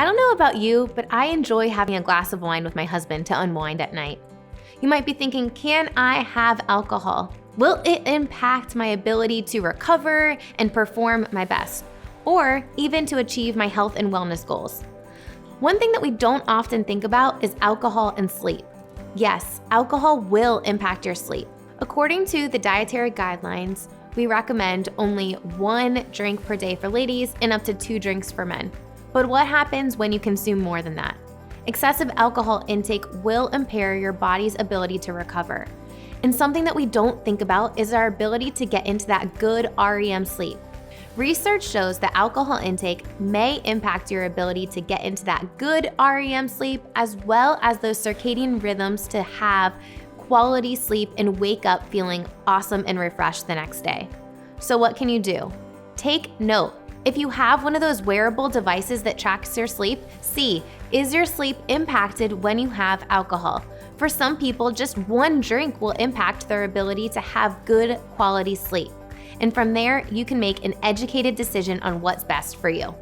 I don't know about you, but I enjoy having a glass of wine with my husband to unwind at night. You might be thinking, can I have alcohol? Will it impact my ability to recover and perform my best, or even to achieve my health and wellness goals? One thing that we don't often think about is alcohol and sleep. Yes, alcohol will impact your sleep. According to the dietary guidelines, we recommend only 1 drink per day for ladies and up to 2 drinks for men. But what happens when you consume more than that? Excessive alcohol intake will impair your body's ability to recover. And something that we don't think about is our ability to get into that good REM sleep. Research shows that alcohol intake may impact your ability to get into that good REM sleep, as well as those circadian rhythms to have quality sleep and wake up feeling awesome and refreshed the next day. So what can you do? Take note. If you have one of those wearable devices that tracks your sleep, see, is your sleep impacted when you have alcohol? For some people, just 1 drink will impact their ability to have good quality sleep. And from there, you can make an educated decision on what's best for you.